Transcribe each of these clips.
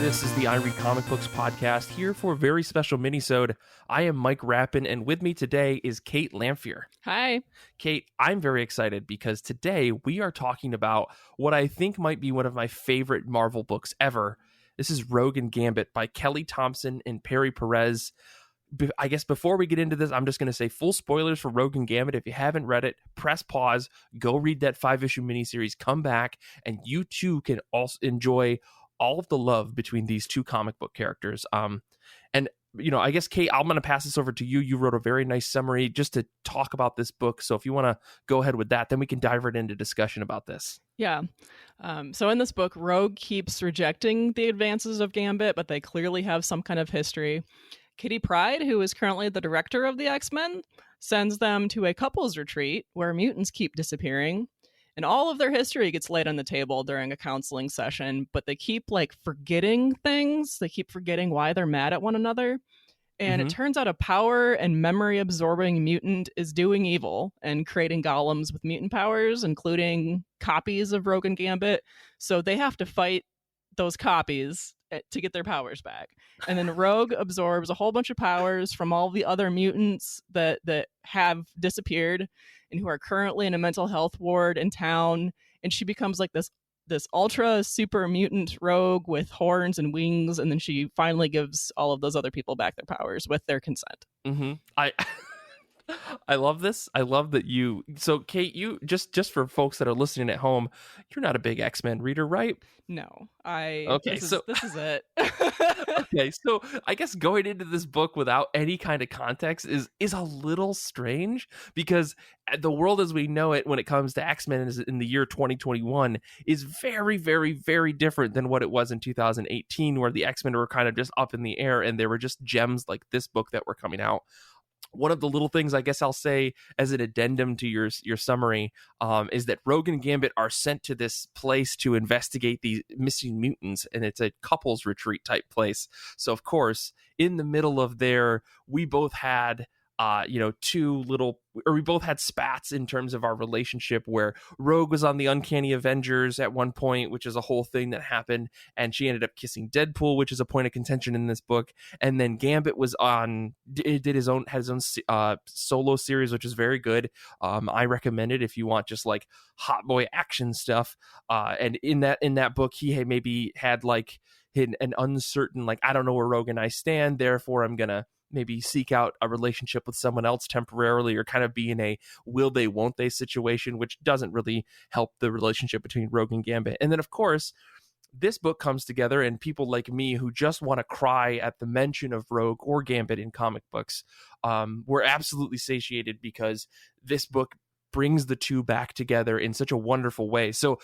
This is the I Read Comic Books podcast, here for a very special minisode. I am Mike Rapin, and with me today is Kait Lamphere. Hi. Kait, I'm very excited because today we are talking about what I think might be one of my favorite Marvel books ever. This is Rogue and Gambit by Kelly Thompson and Pere Perez. I guess before we get into this, I'm just going to say full spoilers for Rogue and Gambit. If you haven't read it, press pause, go read that 5-issue miniseries, come back, and you too can also enjoy all of the love between these two comic book characters. And, you know, I guess, Kait, I'm going to pass this over to you. You wrote a very nice summary just to talk about this book. So if you want to go ahead with that, then we can dive right into discussion about this. Yeah. So in this book, Rogue keeps rejecting the advances of Gambit, but they clearly have some kind of history. Kitty Pryde, who is currently the director of the X-Men, sends them to a couples retreat where mutants keep disappearing. And all of their history gets laid on the table during a counseling session, but they keep forgetting things. They keep forgetting why they're mad at one another. And it turns out a power and memory absorbing mutant is doing evil and creating golems with mutant powers, including copies of Rogue and Gambit. So they have to fight those copies to get their powers back. And then Rogue absorbs a whole bunch of powers from all the other mutants that have disappeared and who are currently in a mental health ward in town. And she becomes this ultra super mutant rogue with horns and wings. And then she finally gives all of those other people back their powers with their consent. I love this. I love that you... So, Kait, you just for folks that are listening at home, you're not a big X-Men reader, right? No. This is it. Okay, so I guess going into this book without any kind of context is a little strange, because the world as we know it when it comes to X-Men in the year 2021 is very, very, very different than what it was in 2018, where the X-Men were kind of just up in the air and there were just gems like this book that were coming out. One of the little things I guess I'll say as an addendum to your summary is that Rogue and Gambit are sent to this place to investigate these missing mutants, and it's a couples retreat type place. So, of course, in the middle of there, we both had we both had spats in terms of our relationship, where Rogue was on the Uncanny Avengers at one point, which is a whole thing that happened, and she ended up kissing Deadpool, which is a point of contention in this book. And then Gambit was had his own solo series, which is very good. I recommend it if you want just hot boy action stuff. And in that book, he maybe had an uncertain, I don't know where Rogue and I stand, therefore I'm gonna maybe seek out a relationship with someone else temporarily, or kind of be in a will they won't they situation, which doesn't really help the relationship between Rogue and Gambit. And then, of course, this book comes together, and people like me who just want to cry at the mention of Rogue or Gambit in comic books, were absolutely satiated, because this book brings the two back together in such a wonderful way. So,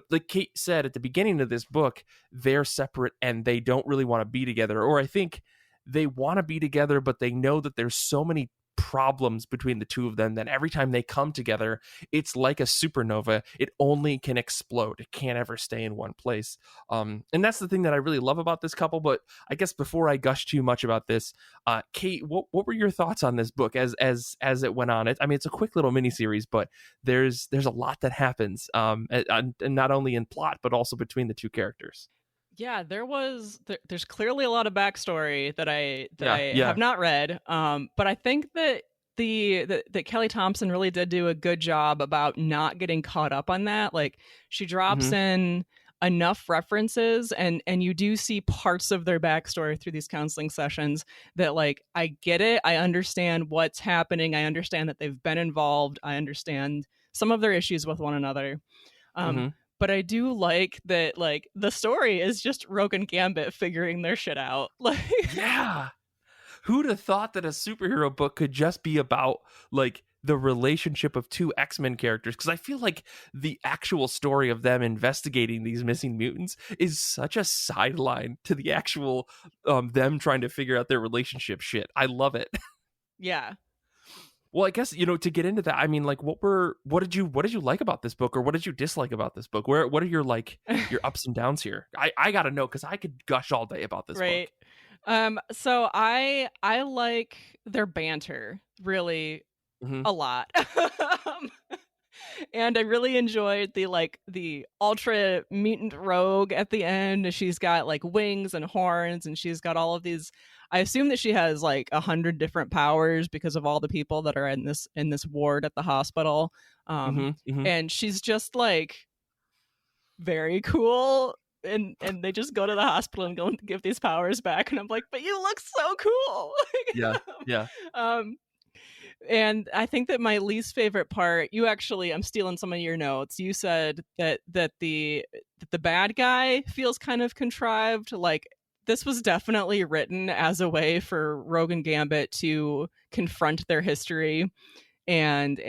like Kait said at the beginning of this book, they're separate and they don't really want to be together, or I think they want to be together, but they know that there's so many problems between the two of them that every time they come together, it's like a supernova. It only can explode. It can't ever stay in one place. And that's the thing that I really love about this couple. But I guess before I gush too much about this, Kait, what were your thoughts on this book as it went on? It's a quick little miniseries, but there's a lot that happens, and not only in plot, but also between the two characters. Yeah, there's clearly a lot of backstory that I have not read. But I think that that Kelly Thompson really did do a good job about not getting caught up on that. She drops in enough references, and you do see parts of their backstory through these counseling sessions that I get it. I understand what's happening. I understand that they've been involved. I understand some of their issues with one another. But I do like that, the story is just Rogue and Gambit figuring their shit out. Yeah. Who'd have thought that a superhero book could just be about, the relationship of two X-Men characters? Because I feel like the actual story of them investigating these missing mutants is such a sideline to the actual them trying to figure out their relationship shit. I love it. Yeah. Well, I guess, to get into that, what did you like about this book, or what did you dislike about this book? What are your your ups and downs here? I gotta know, because I could gush all day about this book. So I like their banter really a lot. And I really enjoyed the ultra mutant rogue at the end. She's got like wings and horns, and she's got all of these. I assume that she has like 100 different powers because of all the people that are in this ward at the hospital. And she's just like very cool. And they just go to the hospital and go and give these powers back, and I'm like, but you look so cool. Yeah. And I think that my least favorite part, I'm stealing some of your notes. You said that the bad guy feels kind of contrived. Like, this was definitely written as a way for Rogue and Gambit to confront their history and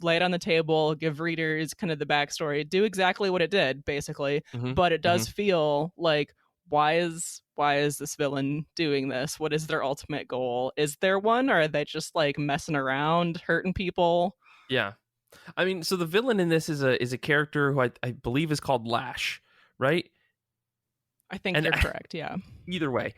lay it on the table, give readers kind of the backstory, do exactly what it did, basically. But it does feel like, why is this villain doing this? What is their ultimate goal? Is there one, or are they just like messing around, hurting people? Yeah. I mean, so the villain in this is a character who I believe is called Lash, right? I think you're correct, yeah. Either way,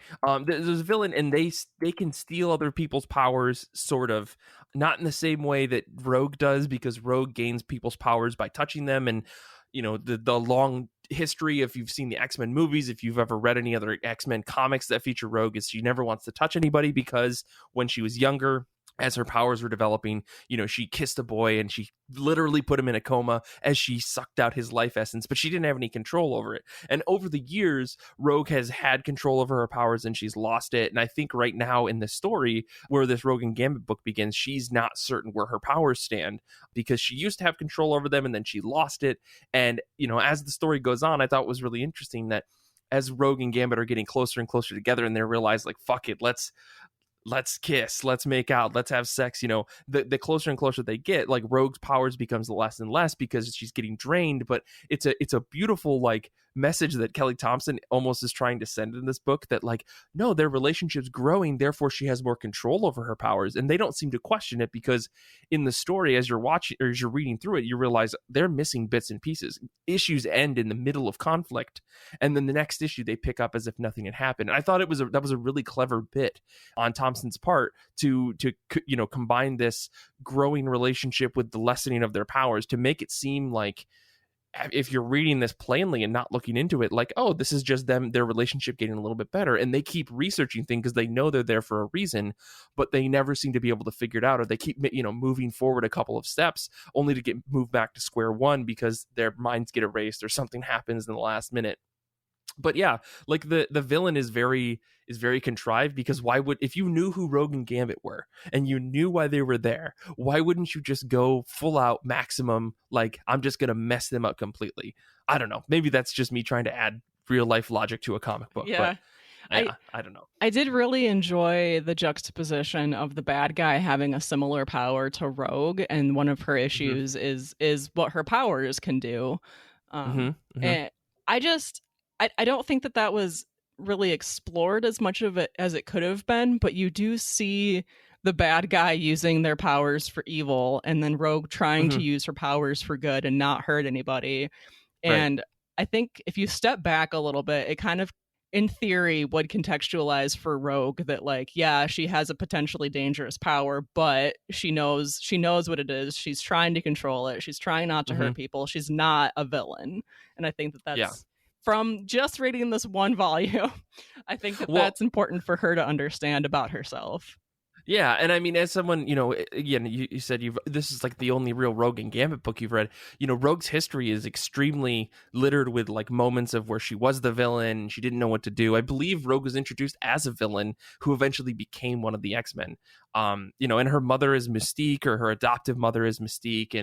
there's a villain, and they can steal other people's powers, sort of, not in the same way that Rogue does, because Rogue gains people's powers by touching them. And you know, the long history, if you've seen the X-Men movies, if you've ever read any other X-Men comics that feature Rogue, is she never wants to touch anybody, because when she was younger, as her powers were developing, you know, she kissed a boy and she literally put him in a coma as she sucked out his life essence, but she didn't have any control over it. And over the years, Rogue has had control over her powers and she's lost it. And I think right now in the story where this Rogue and Gambit book begins, she's not certain where her powers stand, because she used to have control over them and then she lost it. And, you know, as the story goes on, I thought it was really interesting that as Rogue and Gambit are getting closer and closer together, and they realize, like, fuck it, let's kiss, let's make out, let's have sex, you know, the closer and closer they get, like, Rogue's powers becomes less and less because she's getting drained. But it's a beautiful, like, message that Kelly Thompson almost is trying to send in this book, that, like, no, their relationship's growing, therefore she has more control over her powers. And they don't seem to question it, because in the story, as you're watching or as you're reading through it, you realize they're missing bits and pieces. Issues end in the middle of conflict, and then the next issue they pick up as if nothing had happened. And I thought that was a really clever bit on Thompson's part to you know, combine this growing relationship with the lessening of their powers, to make it seem like, if you're reading this plainly and not looking into it, like, oh, this is just their relationship getting a little bit better. And they keep researching things because they know they're there for a reason, but they never seem to be able to figure it out, or they keep, you know, moving forward a couple of steps only to get moved back to square one because their minds get erased or something happens in the last minute. But yeah, like, the villain is very contrived, because why would, if you knew who Rogue and Gambit were and you knew why they were there, why wouldn't you just go full out maximum, like, I'm just gonna mess them up completely? I don't know, maybe that's just me trying to add real life logic to a comic book. Yeah. But I don't know. I did really enjoy the juxtaposition of the bad guy having a similar power to Rogue, and one of her issues is what her powers can do. And I don't think that was really explored as much of it as it could have been, but you do see the bad guy using their powers for evil, and then Rogue trying to use her powers for good and not hurt anybody. And I think if you step back a little bit, it kind of, in theory, would contextualize for Rogue that, like, yeah, she has a potentially dangerous power, but she knows what it is. She's trying to control it. She's trying not to hurt people. She's not a villain. And I think that's from just reading this one volume, I think that's important for her to understand about herself. Yeah, and I mean, as someone, you know, again, you said this is like the only real Rogue and Gambit book you've read. You know, Rogue's history is extremely littered with, like, moments of where she was the villain, she didn't know what to do. I believe Rogue was introduced as a villain who eventually became one of the X-Men. You know, and her mother is Mystique, or her adoptive mother is Mystique,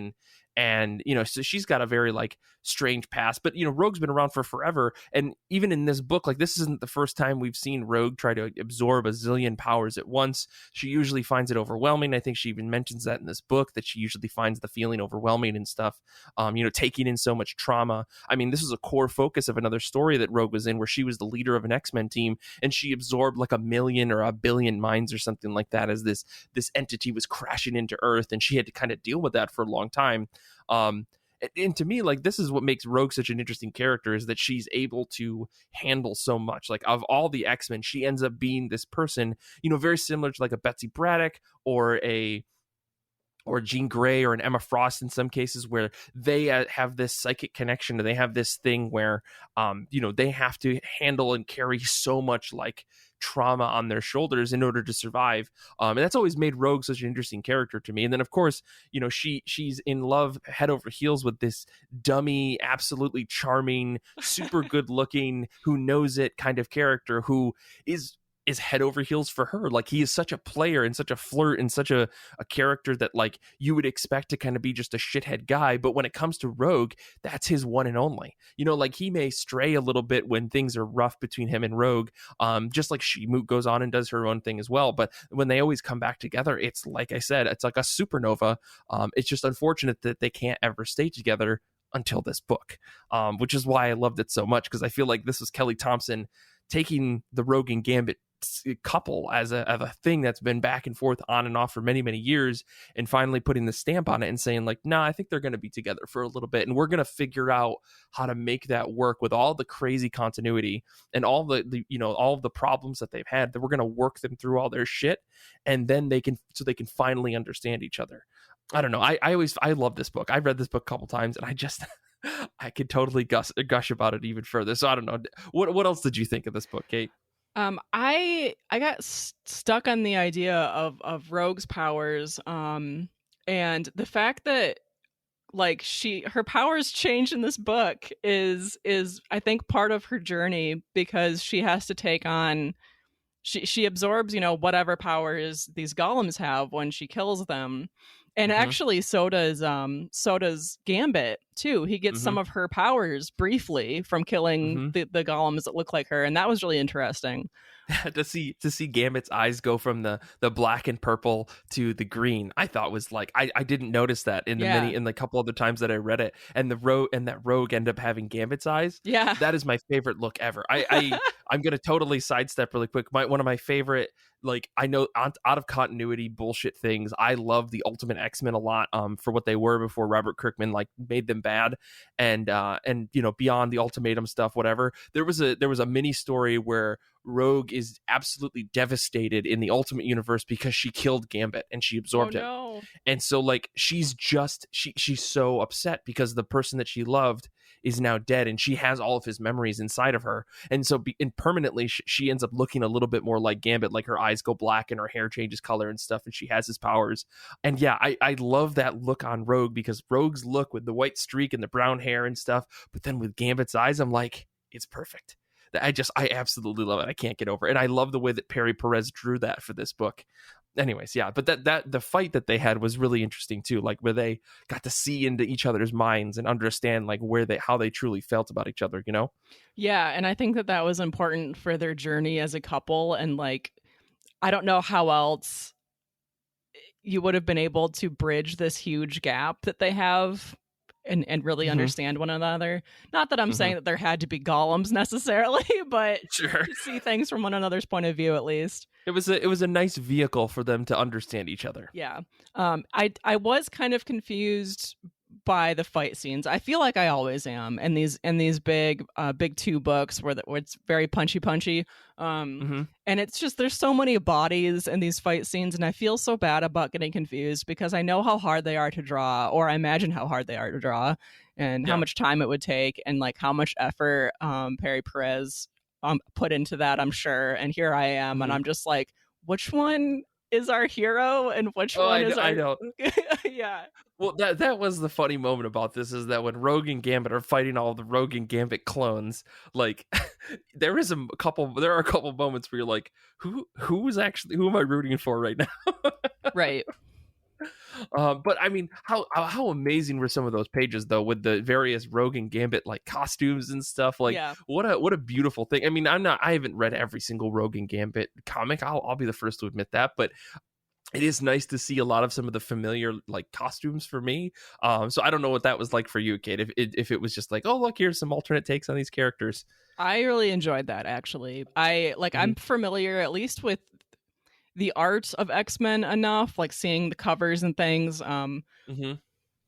and you know, so she's got a very, like, strange past. But, you know, Rogue's been around for forever, and even in this book, like, this isn't the first time we've seen Rogue try to absorb a zillion powers at once. She usually finds it overwhelming. I think she even mentions that in this book, that she usually finds the feeling overwhelming and stuff. You know, taking in so much trauma. I mean, this is a core focus of another story that Rogue was in, where she was the leader of an X-Men team, and she absorbed like 1 million or 1 billion minds or something like that, as this entity was crashing into Earth, and she had to kind of deal with that for a long time. And to me, like, this is what makes Rogue such an interesting character, is that she's able to handle so much. Like, of all the X-Men, she ends up being this person, you know, very similar to like a Betsy Braddock or a or Jean Grey or an Emma Frost in some cases, where they have this psychic connection, and they have this thing where, they have to handle and carry so much like trauma on their shoulders in order to survive. And that's always made Rogue such an interesting character to me. And then, of course, she's in love head over heels with this dummy, absolutely charming, super good looking, who knows it kind of character who is head over heels for her. Like, he is such a player and such a flirt and such a character that like you would expect to kind of be just a shithead guy. But when it comes to Rogue, that's his one and only. Like, he may stray a little bit when things are rough between him and Rogue, just like She-Moot goes on and does her own thing as well. But when they always come back together, it's like I said, it's like a supernova. It's just unfortunate that they can't ever stay together until this book, which is why I loved it so much, because I feel like this was Kelly Thompson taking the Rogue and Gambit couple as a thing that's been back and forth on and off for many, many years, and finally putting the stamp on it and saying like, nah, I think they're going to be together for a little bit, and we're going to figure out how to make that work with all the crazy continuity and all all of the problems that they've had, that we're going to work them through all their shit, and then they can finally understand each other. I don't know. I love this book. I've read this book a couple times, and I could totally gush about it even further. So I don't know. What else did you think of this book, Kate? I got stuck on the idea of Rogue's powers, and the fact that like her powers change in this book is I think part of her journey, because she has to take on, she absorbs whatever powers these golems have when she kills them. And actually, so does Gambit too. He gets some of her powers briefly from killing the golems that look like her, and that was really interesting. to see Gambit's eyes go from the black and purple to the green, I thought was like, I didn't notice that in the couple other times that I read it, and that Rogue end up having Gambit's eyes. Yeah, that is my favorite look ever. I'm gonna totally sidestep really quick. One of my favorite, like, I know out of continuity bullshit things, I love the Ultimate X-Men a lot, for what they were before Robert Kirkman like made them bad, and beyond the Ultimatum stuff, whatever. There was a mini story where Rogue is absolutely devastated in the Ultimate Universe because she killed Gambit and she absorbed him. And so like she's so upset because the person that she loved is now dead, and she has all of his memories inside of her, and so permanently she ends up looking a little bit more like Gambit. Like, her eyes go black and her hair changes color and stuff, and she has his powers. And yeah, I love that look on Rogue, because Rogue's look with the white streak and the brown hair and stuff, but then with Gambit's eyes, I'm like, it's perfect. I absolutely love it. I can't get over it. And I love the way that Pere Perez drew that for this book. Anyways, yeah, but that the fight that they had was really interesting too, like where they got to see into each other's minds and understand like how they truly felt about each other, Yeah, and I think that was important for their journey as a couple, and like, I don't know how else you would have been able to bridge this huge gap that they have and really understand one another. Not that I'm saying that there had to be golems necessarily, but to see things from one another's point of view, at least. It was a nice vehicle for them to understand each other. Yeah. I was kind of confused by the fight scenes. I feel like I always am in these big 2 books where it's very punchy. And it's just, there's so many bodies in these fight scenes, and I feel so bad about getting confused, because I know how hard they are to draw, or I imagine how hard they are to draw, and how much time it would take, and like how much effort Pere Perez put into that, I'm sure. And here I am, and I'm just like, which one is our hero and which one is our... I know. Yeah. Well, that was the funny moment about this, is that when Rogue and Gambit are fighting all the Rogue and Gambit clones, like there are a couple moments where you're like, who am I rooting for right now? Right. But I mean, how amazing were some of those pages though, with the various Rogue and Gambit like costumes and stuff? Like, what a beautiful thing. I mean, I haven't read every single Rogue and Gambit comic. I'll be the first to admit that, but it is nice to see a lot of some of the familiar like costumes for me. So I don't know what that was like for you, Kate. If it was just like, oh look, here's some alternate takes on these characters. I really enjoyed that, actually. I'm familiar at least with the art of X-Men enough, like seeing the covers and things.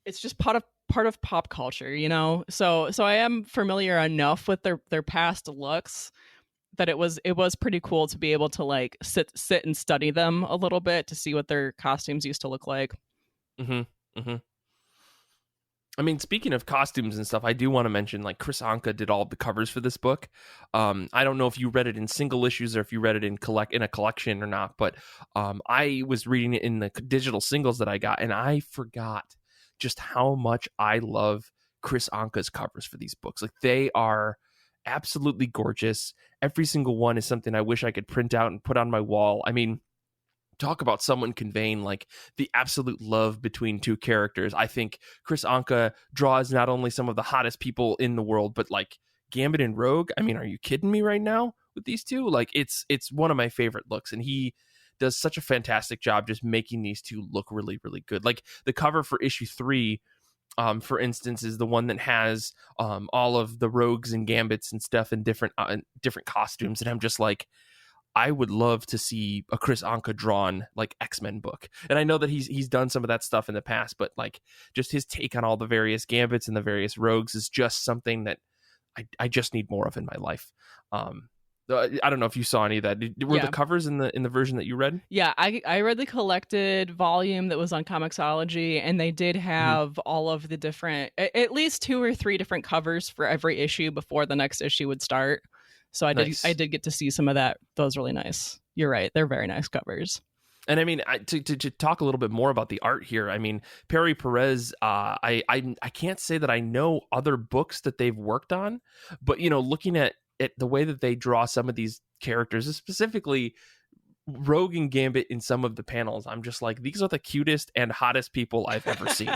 It's just part of pop culture, So I am familiar enough with their past looks that it was pretty cool to be able to like sit and study them a little bit to see what their costumes used to look like. Mm-hmm. Mm-hmm. I mean, speaking of costumes and stuff, I do want to mention, like, Chris Anka did all the covers for this book. I don't know if you read it in single issues or if you read it in a collection or not, but I was reading it in the digital singles that I got, and I forgot just how much I love Chris Anka's covers for these books. Like, they are absolutely gorgeous. Every single one is something I wish I could print out and put on my wall. I mean, talk about someone conveying like the absolute love between two characters. I think Chris Anka draws not only some of the hottest people in the world, but like Gambit and Rogue. I mean, are you kidding me right now with these two? Like, it's one of my favorite looks, and he does such a fantastic job just making these two look really, really good. Like, the cover for issue 3, for instance, is the one that has all of the rogues and gambits and stuff in different costumes, and I'm just like, I would love to see a Chris Anka drawn like X-Men book. And I know that he's done some of that stuff in the past, but like just his take on all the various gambits and the various rogues is just something that I just need more of in my life. I don't know if you saw any of that. Were the covers in the version that you read? Yeah, I read the collected volume that was on Comixology, and they did have all of the different, at least 2 or 3 different covers for every issue before the next issue would start. So I did get to see some of that. Those really nice. You're right. They're very nice covers. And I mean, to talk a little bit more about the art here, I mean, Pere Perez, I can't say that I know other books that they've worked on, but, you know, looking at the way that they draw some of these characters, specifically Rogue and Gambit in some of the panels, I'm just like, these are the cutest and hottest people I've ever seen.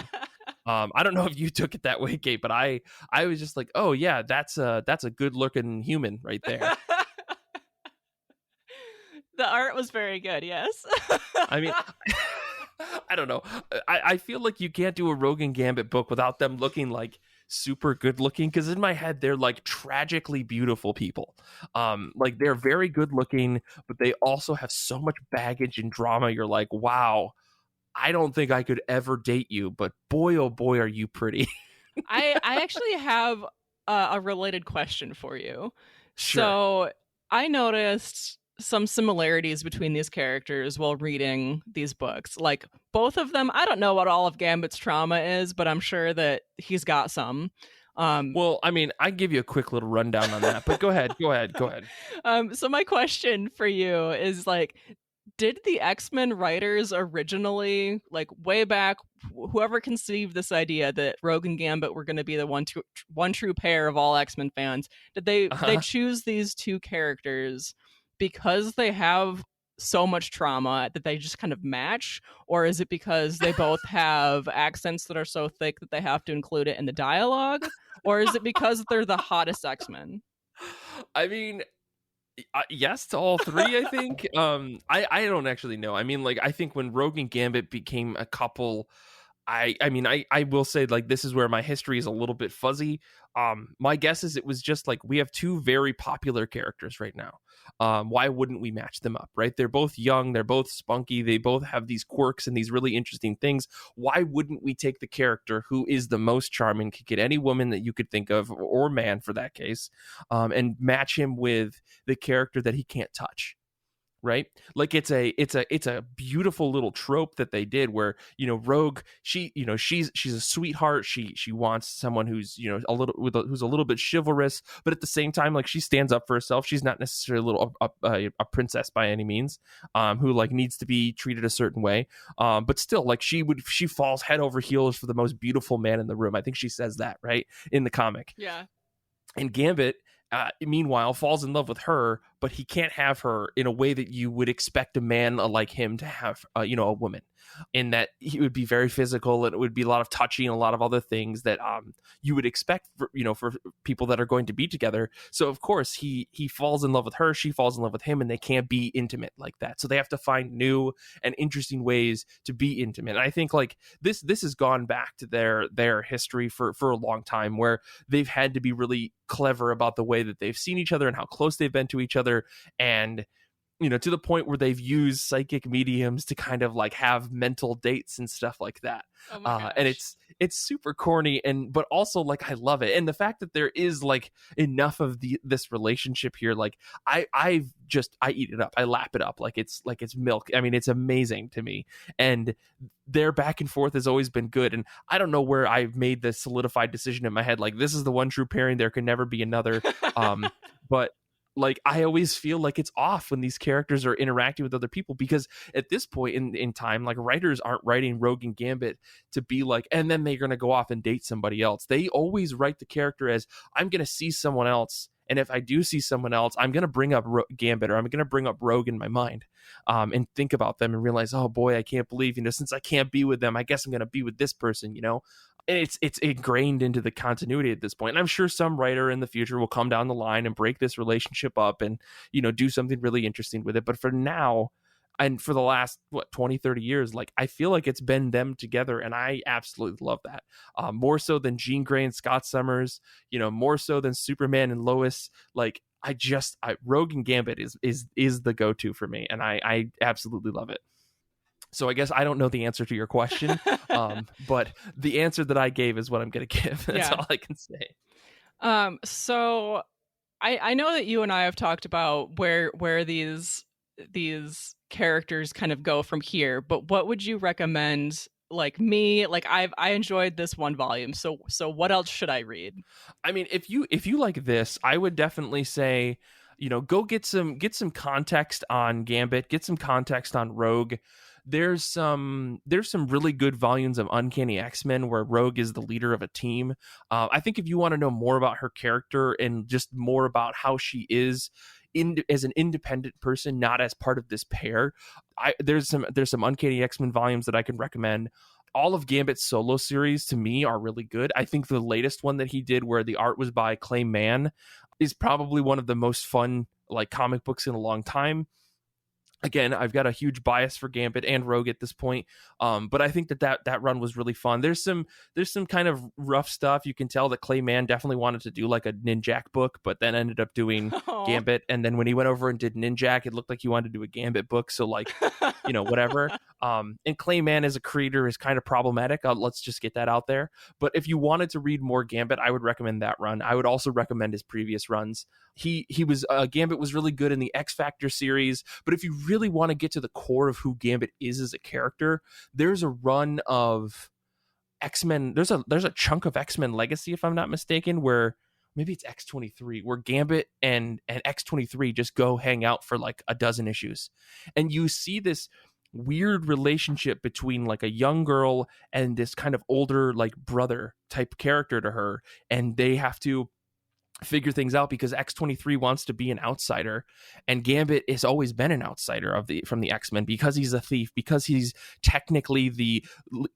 I don't know if you took it that way, Kate, but I was just like, oh yeah, that's a good looking human right there. The art was very good, yes. I mean, I don't know. I feel like you can't do a Rogue and Gambit book without them looking like super good looking, because in my head they're like tragically beautiful people. Like, they're very good looking, but they also have so much baggage and drama. You're like, wow, I don't think I could ever date you, but boy, oh boy, are you pretty. I actually have a related question for you. Sure. So I noticed some similarities between these characters while reading these books. Like, both of them, I don't know what all of Gambit's trauma is, but I'm sure that he's got some. Well, I mean, I give you a quick little rundown on that, but go ahead. So my question for you is, like, did the X-Men writers originally, like way back, whoever conceived this idea that Rogue and Gambit were going to be the one true pair of all X-Men fans, did they choose these two characters because they have so much trauma that they just kind of match, or is it because they both have accents that are so thick that they have to include it in the dialogue, or is it because they're the hottest X-Men? I mean, yes to all three, I think. I don't actually know. I mean, like, I think when Rogue and Gambit became a couple, I mean, I will say, like, this is where my history is a little bit fuzzy. My guess is it was just like, we have two very popular characters right now. Why wouldn't we match them up, right? They're both young, they're both spunky, they both have these quirks and these really interesting things. Why wouldn't we take the character who is the most charming, could get any woman that you could think of, or man for that case, and match him with the character that he can't touch? Right? Like, it's a beautiful little trope that they did, where, you know, Rogue, she's a sweetheart. She wants someone who's, you know, who's a little bit chivalrous, but at the same time, like, she stands up for herself. She's not necessarily a princess by any means, who, like, needs to be treated a certain way. But still, like, she falls head over heels for the most beautiful man in the room. I think she says that, right, in the comic. Yeah. And Gambit, meanwhile, falls in love with her, but he can't have her in a way that you would expect a man like him to have, a woman, in that he would be very physical, and it would be a lot of touching and a lot of other things that you would expect for people that are going to be together. So of course he falls in love with her, she falls in love with him, and they can't be intimate like that. So they have to find new and interesting ways to be intimate. And I think, like, this has gone back to their history for a long time, where they've had to be really clever about the way that they've seen each other and how close they've been to each other. And to the point where they've used psychic mediums to kind of like have mental dates and stuff like that. Oh my gosh. And it's super corny, but also like I love it. And the fact that there is like enough of this relationship here, like I eat it up. I lap it up like it's milk. I mean, it's amazing to me. And their back and forth has always been good. And I don't know where I've made this solidified decision in my head, like this is the one true pairing, there can never be another. But like I always feel like it's off when these characters are interacting with other people, because at this point in time, like writers aren't writing Rogue and Gambit to be like, and then they're going to go off and date somebody else. They always write the character as, I'm going to see someone else, and if I do see someone else, I'm going to bring up Gambit, or I'm going to bring up Rogue in my mind, and think about them and realize, oh boy, I can't believe, since I can't be with them, I guess I'm going to be with this person, And it's ingrained into the continuity at this point. And I'm sure some writer in the future will come down the line and break this relationship up and, do something really interesting with it. But for now, and for the last 20, 30 years, like I feel like it's been them together, and I absolutely love that. More so than Jean Grey and Scott Summers, more so than Superman and Lois. Like Rogue and Gambit is the go-to for me, and I absolutely love it. So I guess I don't know the answer to your question, but the answer that I gave is what I'm going to give. That's all I can say. So I know that you and I have talked about where these characters kind of go from here, but what would you recommend? Like me, like I enjoyed this one volume. So what else should I read? I mean, if you like this, I would definitely say, go get some context on Gambit, get some context on Rogue. There's some really good volumes of Uncanny X-Men where Rogue is the leader of a team. I think if you want to know more about her character and just more about how she is as an independent person, not as part of this pair, there's some Uncanny X-Men volumes that I can recommend. All of Gambit's solo series to me are really good. I think the latest one that he did, where the art was by Clay Mann, is probably one of the most fun like comic books in a long time. Again, I've got a huge bias for Gambit and Rogue at this point, but I think that run was really fun. There's some kind of rough stuff. You can tell that Clay Mann definitely wanted to do like a Ninjak book, but then ended up doing Gambit. And then when he went over and did Ninjak, it looked like he wanted to do a Gambit book. So like, whatever. And Clay Mann as a creator is kind of problematic. Let's just get that out there. But if you wanted to read more Gambit, I would recommend that run. I would also recommend his previous runs. He was Gambit was really good in the X Factor series, but if you really want to get to the core of who Gambit is as a character, there's a run of X-Men. There's a chunk of X-Men Legacy, if I'm not mistaken, where maybe it's X-23, where Gambit and X-23 just go hang out for like a dozen issues, and you see this weird relationship between like a young girl and this kind of older like brother type character to her, and they have to figure things out because X-23 wants to be an outsider, and Gambit has always been an outsider from the X-Men because he's a thief, because he's technically the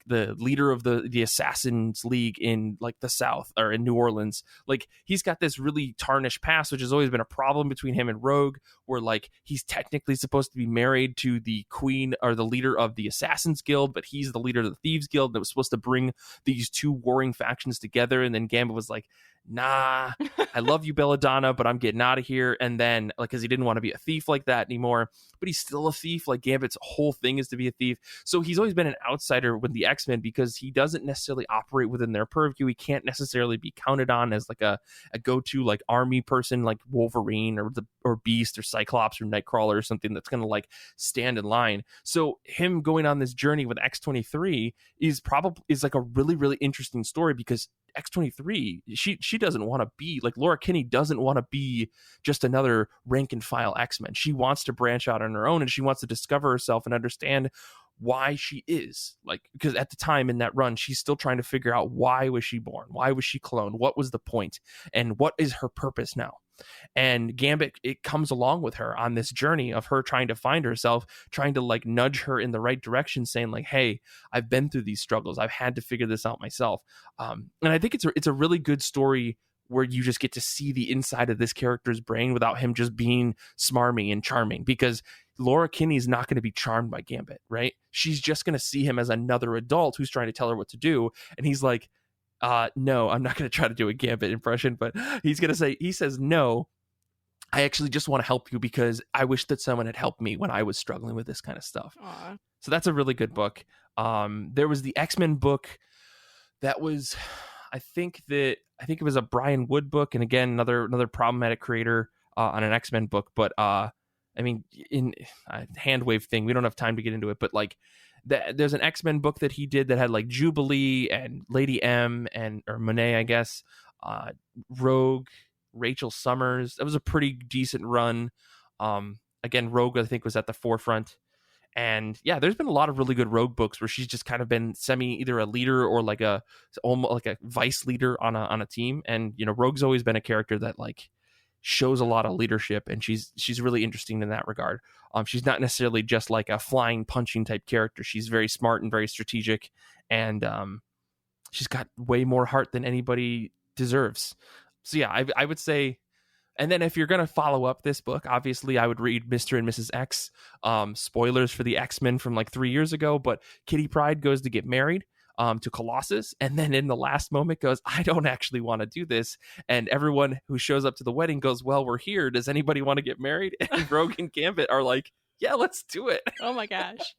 leader of the Assassins League in like the South or in New Orleans. Like he's got this really tarnished past, which has always been a problem between him and Rogue, where like he's technically supposed to be married to the queen or the leader of the Assassins Guild, but he's the leader of the Thieves Guild that was supposed to bring these two warring factions together. And then Gambit was like, nah, I love you, Belladonna, but I'm getting out of here. And then like, because he didn't want to be a thief like that anymore, but he's still a thief. Like Gambit's whole thing is to be a thief. So he's always been an outsider with the X-Men because he doesn't necessarily operate within their purview. He can't necessarily be counted on as like a go-to like army person like Wolverine or Beast or Cyclops or Nightcrawler or something that's going to like stand in line. So him going on this journey with X-23 is like a really, really interesting story, because X-23, she doesn't want to be like Laura Kinney doesn't want to be just another rank and file X-Men. She wants to branch out on her own, and she wants to discover herself and understand why she is, like, because at the time in that run, she's still trying to figure out why was she born, why was she cloned, what was the point, and what is her purpose now. And Gambit, it comes along with her on this journey of her trying to find herself, trying to like nudge her in the right direction, saying like, hey, I've been through these struggles, I've had to figure this out myself. And I think it's a really good story where you just get to see the inside of this character's brain without him just being smarmy and charming, because Laura Kinney's not going to be charmed by Gambit, right? She's just going to see him as another adult who's trying to tell her what to do. And he's like, no, I'm not going to try to do a Gambit impression, but he says, no, I actually just want to help you because I wish that someone had helped me when I was struggling with this kind of stuff. Aww. So that's a really good book. There was the X-Men book that was, I think it was a Brian Wood book, and again another problematic creator on an X-Men book. But I mean, in a hand wave thing, we don't have time to get into it. But like, there's an X-Men book that he did that had like Jubilee and Lady M or Monet, I guess, Rogue, Rachel Summers. That was a pretty decent run. Again, Rogue I think was at the forefront. And yeah, there's been a lot of really good Rogue books where she's just kind of been either a leader or like almost like a vice leader on a team. And you know, Rogue's always been a character that like shows a lot of leadership, and she's really interesting in that regard. She's not necessarily just like a flying, punching type character. She's very smart and very strategic, and she's got way more heart than anybody deserves. So yeah, I would say. And then if you're going to follow up this book, obviously I would read Mr. and Mrs. X. Spoilers for the X-Men from like 3 years ago, but Kitty Pryde goes to get married to Colossus, and then in the last moment goes, I don't actually want to do this. And everyone who shows up to the wedding goes, well, we're here. Does anybody want to get married? And Rogue and Gambit are like, yeah, let's do it. Oh my gosh.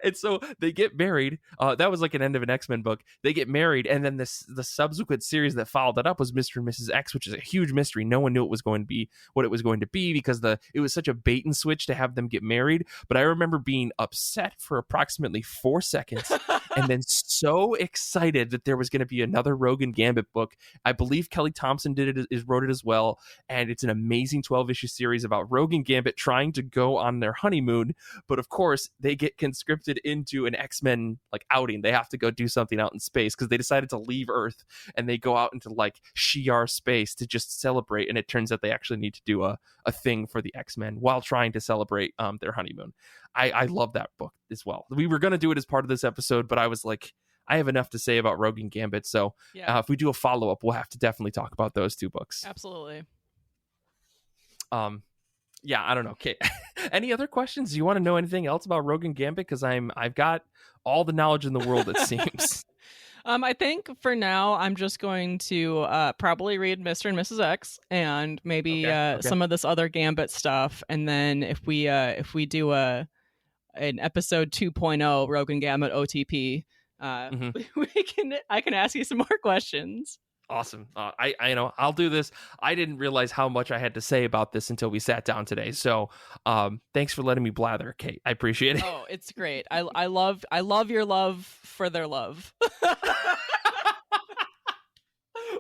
And so they get married. That was like an end of an X-Men book. They get married, and then the subsequent series that followed that up was Mr. and Mrs. X, which is a huge mystery. No one knew what it was going to be because it was such a bait and switch to have them get married. But I remember being upset for approximately 4 seconds and then so excited that there was going to be another Rogue and Gambit book. I believe Kelly Thompson wrote it as well, and it's an amazing 12-issue series about Rogue and Gambit trying to go on their honeymoon, but of course they get conscripted into an X-Men like outing. They have to go do something out in space because they decided to leave Earth, and they go out into like Shi'ar space to just celebrate, and it turns out they actually need to do a thing for the X-Men while trying to celebrate their honeymoon. I love that book as well. We were going to do it as part of this episode, but I was like, I have enough to say about Rogue and Gambit, so yeah. If we do a follow-up, we'll have to definitely talk about those two books. Absolutely. Yeah, I don't know. Okay. Any other questions? Do you want to know anything else about Rogue and Gambit? Because I've got all the knowledge in the world, it seems. I think for now I'm just going to probably read Mr. and Mrs. X and maybe some of this other Gambit stuff, and then if we do an episode 2.0 Rogue and Gambit OTP, I can ask you some more questions. Awesome. I'll do this. I didn't realize how much I had to say about this until we sat down today. So thanks for letting me blather, Kate. I appreciate it. Oh, it's great. I love your love for their love.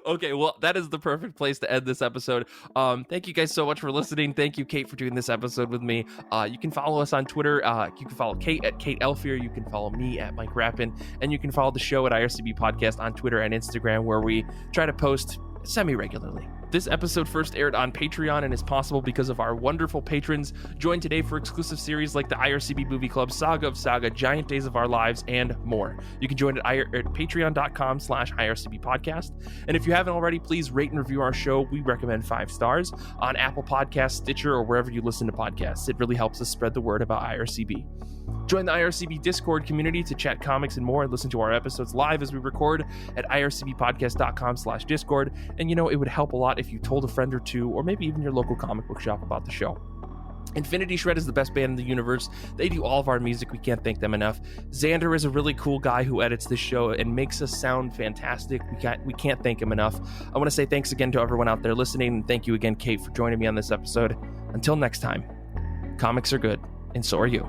Okay, well, that is the perfect place to end this episode. Thank you guys so much for listening. Thank you, Kate, for doing this episode with me. You can follow us on Twitter. You can follow Kate at Kate Elfier. You can follow me at Mike Rapin. And you can follow the show at IRCB Podcast on Twitter and Instagram, where we try to post semi-regularly. This episode first aired on Patreon and is possible because of our wonderful patrons. Join today for exclusive series like the IRCB Movie Club, Saga of Saga, Giant Days of Our Lives, and more. You can join at patreon.com/IRCB Podcast. And if you haven't already, please rate and review our show. We recommend 5 stars on Apple Podcasts, Stitcher, or wherever you listen to podcasts. It really helps us spread the word about IRCB. Join the IRCB Discord community to chat comics and more, and listen to our episodes live as we record at ircbpodcast.com/discord. And it would help a lot if you told a friend or two, or maybe even your local comic book shop, about the show. Infinity Shred is the best band in the universe. They do all of our music. We can't thank them enough. Zander is a really cool guy who edits this show and makes us sound fantastic. We can't thank him enough. I want to say thanks again to everyone out there listening, and thank you again, Kate, for joining me on this episode. Until next time, comics are good, and so are you.